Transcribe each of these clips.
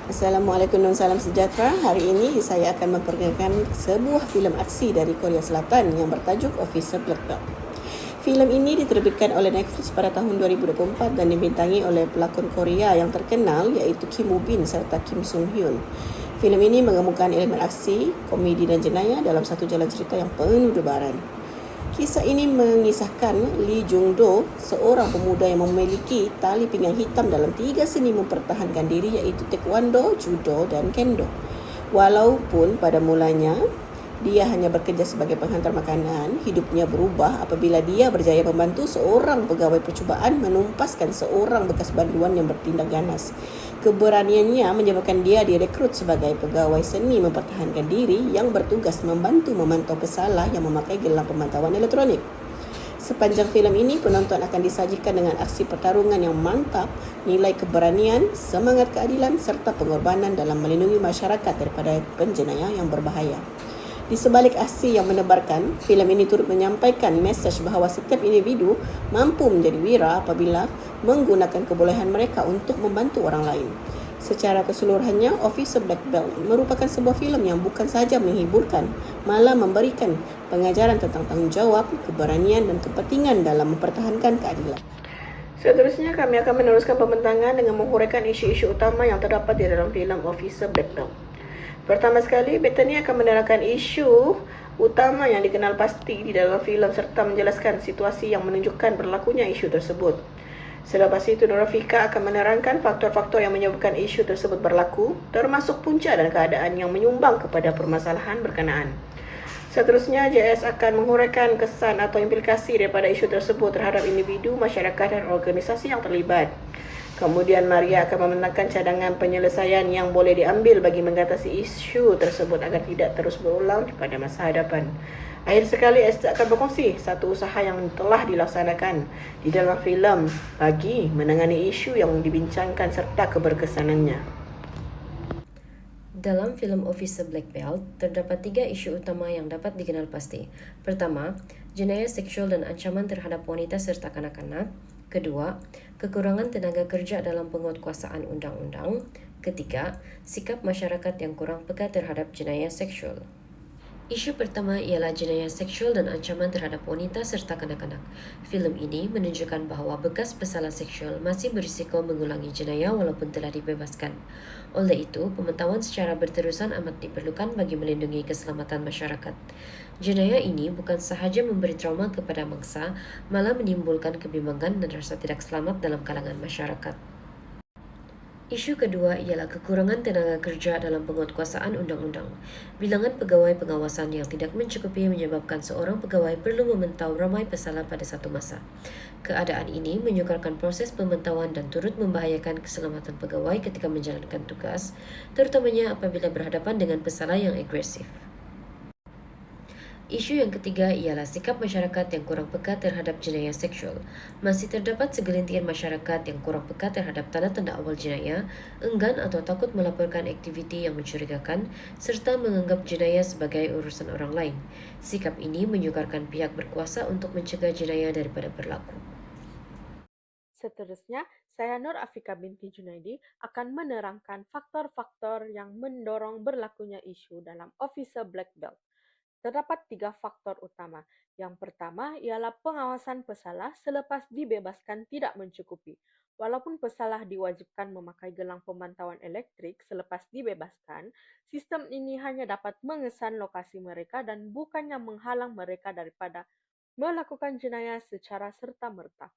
Assalamualaikum dan salam sejahtera. Hari ini saya akan memperkenalkan sebuah filem aksi dari Korea Selatan yang bertajuk Officer Black Belt. Filem ini diterbitkan oleh Netflix pada tahun 2024 dan dibintangi oleh pelakon Korea yang terkenal iaitu Kim Woo Bin serta Kim Sung Hyun. Filem ini mengemukakan elemen aksi, komedi dan jenayah dalam satu jalan cerita yang penuh debaran. Kisah ini mengisahkan Lee Jung Do, seorang pemuda yang memiliki tali pinggang hitam dalam 3 seni mempertahankan diri iaitu Taekwondo, Judo dan Kendo. Walaupun pada mulanya dia hanya bekerja sebagai penghantar makanan, hidupnya berubah apabila dia berjaya membantu seorang pegawai percubaan menumpaskan seorang bekas banduan yang bertindak ganas. Keberaniannya menyebabkan dia direkrut sebagai pegawai seni mempertahankan diri yang bertugas membantu memantau pesalah yang memakai gelang pemantauan elektronik. Sepanjang filem ini, penonton akan disajikan dengan aksi pertarungan yang mantap, nilai keberanian, semangat keadilan serta pengorbanan dalam melindungi masyarakat daripada penjenayah yang berbahaya. Di sebalik aksi yang menebarkan, filem ini turut menyampaikan mesej bahawa setiap individu mampu menjadi wira apabila menggunakan kebolehan mereka untuk membantu orang lain. Secara keseluruhannya, Officer Black Belt merupakan sebuah filem yang bukan sahaja menghiburkan, malah memberikan pengajaran tentang tanggungjawab, keberanian dan kepentingan dalam mempertahankan keadilan. Seterusnya, kami akan meneruskan pembentangan dengan menghuraikan isu-isu utama yang terdapat di dalam filem Officer Black Belt. Pertama sekali, Bethany akan menerangkan isu utama yang dikenal pasti di dalam filem serta menjelaskan situasi yang menunjukkan berlakunya isu tersebut. Selepas itu, Norafika akan menerangkan faktor-faktor yang menyebabkan isu tersebut berlaku, termasuk punca dan keadaan yang menyumbang kepada permasalahan berkenaan. Seterusnya, JS akan menguraikan kesan atau implikasi daripada isu tersebut terhadap individu, masyarakat dan organisasi yang terlibat. Kemudian Maria akan membentangkan cadangan penyelesaian yang boleh diambil bagi mengatasi isu tersebut agar tidak terus berulang pada masa hadapan. Akhir sekali, Esther akan berkongsi satu usaha yang telah dilaksanakan di dalam filem bagi menangani isu yang dibincangkan serta keberkesanannya. Dalam filem Officer Black Belt, terdapat 3 isu utama yang dapat dikenal pasti. Pertama, jenayah seksual dan ancaman terhadap wanita serta kanak-kanak. Kedua, kekurangan tenaga kerja dalam penguatkuasaan undang-undang. Ketiga, sikap masyarakat yang kurang peka terhadap jenayah seksual. Isu pertama ialah jenayah seksual dan ancaman terhadap wanita serta kanak-kanak. Filem ini menunjukkan bahawa bekas pesalah seksual masih berisiko mengulangi jenayah walaupun telah dibebaskan. Oleh itu, pemantauan secara berterusan amat diperlukan bagi melindungi keselamatan masyarakat. Jenayah ini bukan sahaja memberi trauma kepada mangsa, malah menimbulkan kebimbangan dan rasa tidak selamat dalam kalangan masyarakat. Isu kedua ialah kekurangan tenaga kerja dalam penguatkuasaan undang-undang. Bilangan pegawai pengawasan yang tidak mencukupi menyebabkan seorang pegawai perlu memantau ramai pesalah pada satu masa. Keadaan ini menyukarkan proses pemantauan dan turut membahayakan keselamatan pegawai ketika menjalankan tugas, terutamanya apabila berhadapan dengan pesalah yang agresif. Isu yang ketiga ialah sikap masyarakat yang kurang peka terhadap jenayah seksual. Masih terdapat segelintir masyarakat yang kurang peka terhadap tanda-tanda awal jenayah, enggan atau takut melaporkan aktiviti yang mencurigakan, serta menganggap jenayah sebagai urusan orang lain. Sikap ini menyukarkan pihak berkuasa untuk mencegah jenayah daripada berlaku. Seterusnya, saya Nur Afika binti Junaidi akan menerangkan faktor-faktor yang mendorong berlakunya isu dalam Officer Black Belt. Terdapat 3 faktor utama. Yang pertama ialah pengawasan pesalah selepas dibebaskan tidak mencukupi. Walaupun pesalah diwajibkan memakai gelang pemantauan elektrik selepas dibebaskan, sistem ini hanya dapat mengesan lokasi mereka dan bukannya menghalang mereka daripada melakukan jenayah secara serta-merta.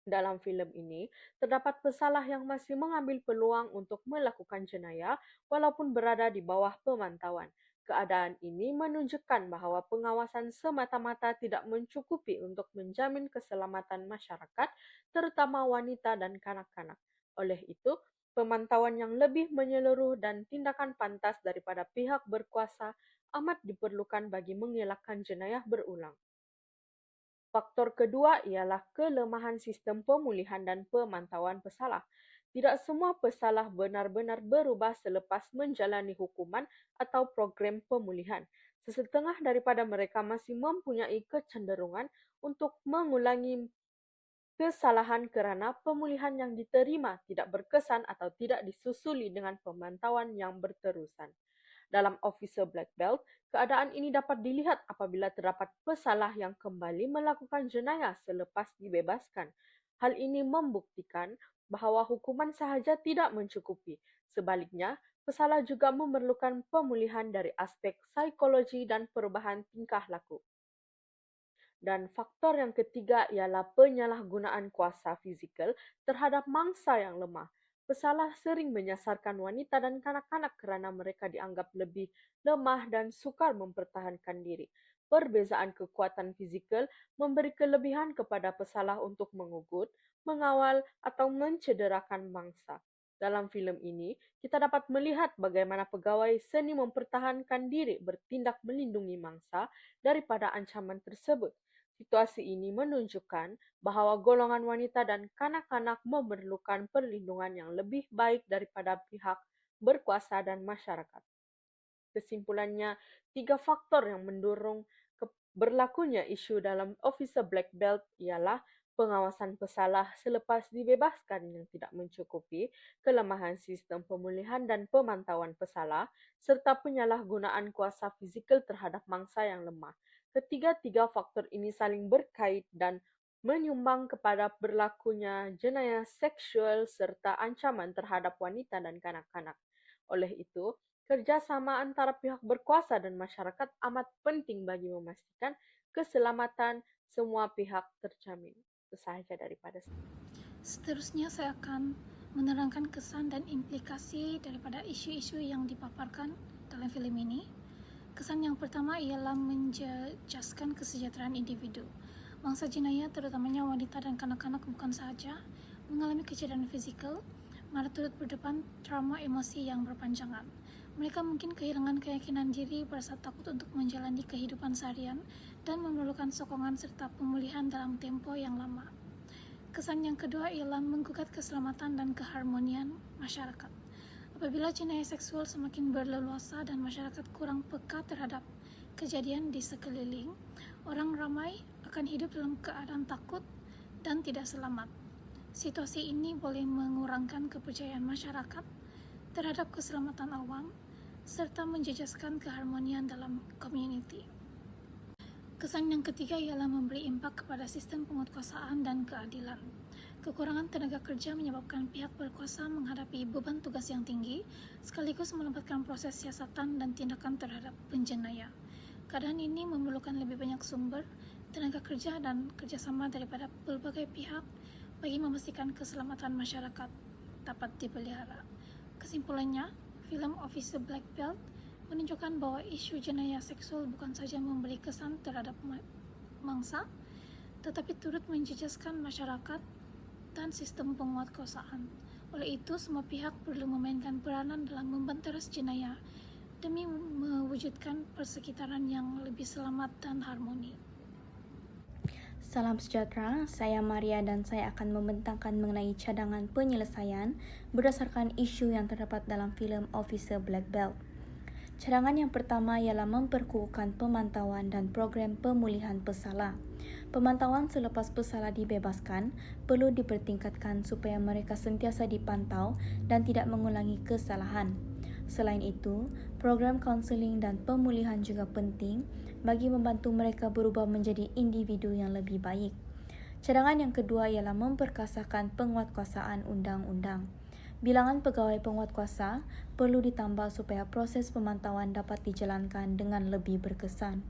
Dalam filem ini, terdapat pesalah yang masih mengambil peluang untuk melakukan jenayah walaupun berada di bawah pemantauan. Keadaan ini menunjukkan bahawa pengawasan semata-mata tidak mencukupi untuk menjamin keselamatan masyarakat, terutama wanita dan kanak-kanak. Oleh itu, pemantauan yang lebih menyeluruh dan tindakan pantas daripada pihak berkuasa amat diperlukan bagi mengelakkan jenayah berulang. Faktor kedua ialah kelemahan sistem pemulihan dan pemantauan pesalah. Tidak semua pesalah benar-benar berubah selepas menjalani hukuman atau program pemulihan. Sesetengah daripada mereka masih mempunyai kecenderungan untuk mengulangi kesalahan kerana pemulihan yang diterima tidak berkesan atau tidak disusuli dengan pemantauan yang berterusan. Dalam Officer Black Belt, keadaan ini dapat dilihat apabila terdapat pesalah yang kembali melakukan jenayah selepas dibebaskan. Hal ini membuktikan bahawa hukuman sahaja tidak mencukupi. Sebaliknya, pesalah juga memerlukan pemulihan dari aspek psikologi dan perubahan tingkah laku. Dan faktor yang ketiga ialah penyalahgunaan kuasa fizikal terhadap mangsa yang lemah. Pesalah sering menyasarkan wanita dan kanak-kanak kerana mereka dianggap lebih lemah dan sukar mempertahankan diri. Perbezaan kekuatan fizikal memberi kelebihan kepada pesalah untuk mengugut, mengawal atau mencederakan mangsa. Dalam filem ini, kita dapat melihat bagaimana pegawai seni mempertahankan diri bertindak melindungi mangsa daripada ancaman tersebut. Situasi ini menunjukkan bahawa golongan wanita dan kanak-kanak memerlukan perlindungan yang lebih baik daripada pihak berkuasa dan masyarakat. Kesimpulannya, 3 faktor yang mendorong berlakunya isu dalam Officer Black Belt ialah pengawasan pesalah selepas dibebaskan yang tidak mencukupi, kelemahan sistem pemulihan dan pemantauan pesalah, serta penyalahgunaan kuasa fizikal terhadap mangsa yang lemah. Ketiga-tiga faktor ini saling berkait dan menyumbang kepada berlakunya jenayah seksual serta ancaman terhadap wanita dan kanak-kanak. Oleh itu, kerjasama antara pihak berkuasa dan masyarakat amat penting bagi memastikan keselamatan semua pihak terjamin. Itu sahaja daripada saya. Seterusnya saya akan menerangkan kesan dan implikasi daripada isu-isu yang dipaparkan dalam filem ini. Kesan yang pertama ialah menjejaskan kesejahteraan individu. Mangsa jenayah, terutamanya wanita dan kanak-kanak, bukan sahaja mengalami kecederaan fizikal, malah turut berdepan trauma emosi yang berpanjangan. Mereka mungkin kehilangan keyakinan diri, berasa takut untuk menjalani kehidupan seharian, dan memerlukan sokongan serta pemulihan dalam tempo yang lama. Kesan yang kedua ialah menggugat keselamatan dan keharmonian masyarakat. Apabila jenayah seksual semakin berleluasa dan masyarakat kurang peka terhadap kejadian di sekeliling, orang ramai akan hidup dalam keadaan takut dan tidak selamat. Situasi ini boleh mengurangkan kepercayaan masyarakat terhadap keselamatan awam serta menjejaskan keharmonian dalam komuniti. Kesan yang ketiga ialah memberi impak kepada sistem penguatkuasaan dan keadilan. Kekurangan tenaga kerja menyebabkan pihak berkuasa menghadapi beban tugas yang tinggi, sekaligus melambatkan proses siasatan dan tindakan terhadap penjenayah. Keadaan ini memerlukan lebih banyak sumber, tenaga kerja dan kerjasama daripada pelbagai pihak bagi memastikan keselamatan masyarakat dapat dipelihara. Kesimpulannya, filem Officer Black Belt menunjukkan bahawa isu jenayah seksual bukan sahaja memberi kesan terhadap mangsa, tetapi turut menjejaskan masyarakat dan sistem penguatkuasaan. Oleh itu, semua pihak perlu memainkan peranan dalam membanteras jenayah demi mewujudkan persekitaran yang lebih selamat dan harmoni. Salam sejahtera, saya Maria dan saya akan membentangkan mengenai cadangan penyelesaian berdasarkan isu yang terdapat dalam filem Officer Black Belt. Cadangan yang pertama ialah memperkukuhkan pemantauan dan program pemulihan pesalah. Pemantauan selepas pesalah dibebaskan perlu dipertingkatkan supaya mereka sentiasa dipantau dan tidak mengulangi kesalahan. Selain itu, program kaunseling dan pemulihan juga penting bagi membantu mereka berubah menjadi individu yang lebih baik. Cadangan yang kedua ialah memperkasakan penguatkuasaan undang-undang. Bilangan pegawai penguatkuasa perlu ditambah supaya proses pemantauan dapat dijalankan dengan lebih berkesan.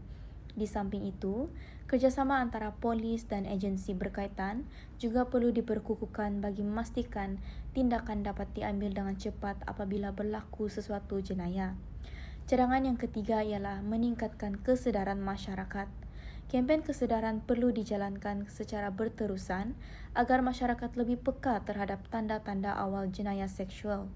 Di samping itu, kerjasama antara polis dan agensi berkaitan juga perlu diperkukuhkan bagi memastikan tindakan dapat diambil dengan cepat apabila berlaku sesuatu jenayah. Cadangan yang ketiga ialah meningkatkan kesedaran masyarakat. Kempen kesedaran perlu dijalankan secara berterusan agar masyarakat lebih peka terhadap tanda-tanda awal jenayah seksual.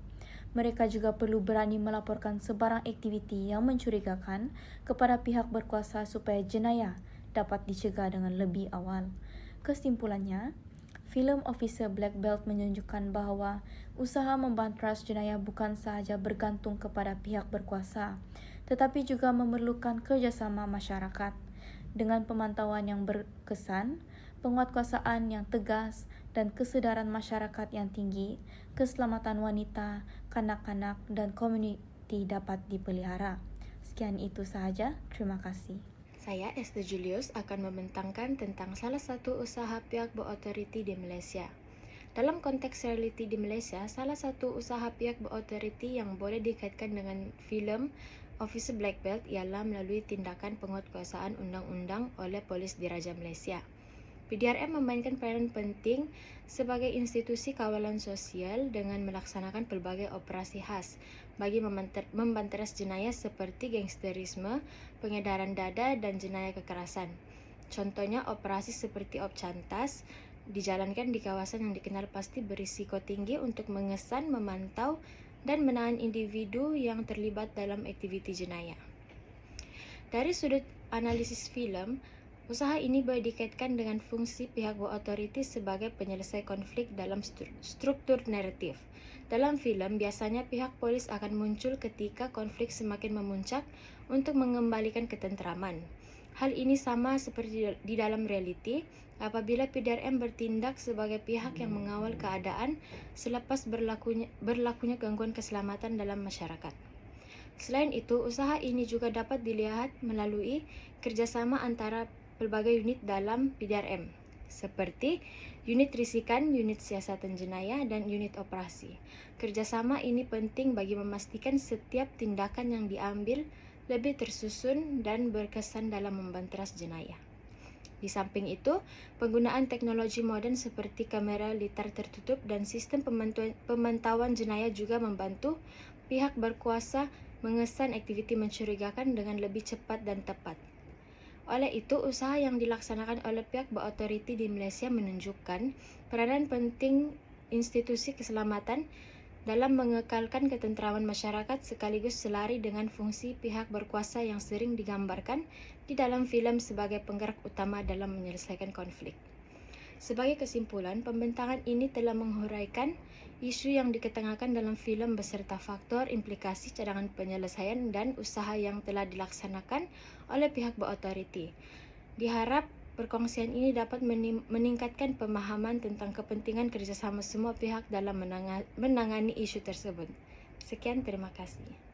Mereka juga perlu berani melaporkan sebarang aktiviti yang mencurigakan kepada pihak berkuasa supaya jenayah dapat dicegah dengan lebih awal. Kesimpulannya, filem Officer Black Belt menunjukkan bahawa usaha membanteras jenayah bukan sahaja bergantung kepada pihak berkuasa, tetapi juga memerlukan kerjasama masyarakat. Dengan pemantauan yang berkesan, penguatkuasaan yang tegas, dan kesedaran masyarakat yang tinggi, keselamatan wanita, kanak-kanak, dan komuniti dapat dipelihara. Sekian itu sahaja, terima kasih. Saya Esther Julius akan membentangkan tentang salah satu usaha pihak berotoriti di Malaysia. Dalam konteks realiti di Malaysia, salah satu usaha pihak berotoriti yang boleh dikaitkan dengan filem Officer Black Belt ialah melalui tindakan penguatkuasaan undang-undang oleh Polis Diraja Malaysia. PDRM memainkan peranan penting sebagai institusi kawalan sosial dengan melaksanakan pelbagai operasi khas bagi membanteras jenayah seperti gangsterisme, pengedaran dada, dan jenayah kekerasan. Contohnya operasi seperti Op Cantas dijalankan di kawasan yang dikenal pasti berisiko tinggi untuk mengesan, memantau, dan menahan individu yang terlibat dalam aktiviti jenayah. Dari sudut analisis filem, usaha ini boleh dikaitkan dengan fungsi pihak berotoriti sebagai penyelesai konflik dalam struktur naratif. Dalam filem, biasanya pihak polis akan muncul ketika konflik semakin memuncak untuk mengembalikan ketentraman. Hal ini sama seperti di dalam realiti, apabila PDRM bertindak sebagai pihak yang mengawal keadaan selepas berlakunya gangguan keselamatan dalam masyarakat. Selain itu, usaha ini juga dapat dilihat melalui kerjasama antara pelbagai unit dalam PDRM, seperti unit risikan, unit siasatan jenayah, dan unit operasi. Kerjasama ini penting bagi memastikan setiap tindakan yang diambil lebih tersusun dan berkesan dalam membanteras jenayah. Di samping itu, penggunaan teknologi moden seperti kamera litar tertutup dan sistem pemantauan jenayah juga membantu pihak berkuasa mengesan aktiviti mencurigakan dengan lebih cepat dan tepat. Oleh itu, usaha yang dilaksanakan oleh pihak berotoriti di Malaysia menunjukkan peranan penting institusi keselamatan dalam mengekalkan ketentraman masyarakat sekaligus selari dengan fungsi pihak berkuasa yang sering digambarkan di dalam filem sebagai penggerak utama dalam menyelesaikan konflik. Sebagai kesimpulan, pembentangan ini telah menghuraikan isu yang diketengahkan dalam filem beserta faktor, implikasi, cadangan penyelesaian, dan usaha yang telah dilaksanakan oleh pihak berotoriti. Diharap perkongsian ini dapat meningkatkan pemahaman tentang kepentingan kerjasama semua pihak dalam menangani isu tersebut. Sekian, terima kasih.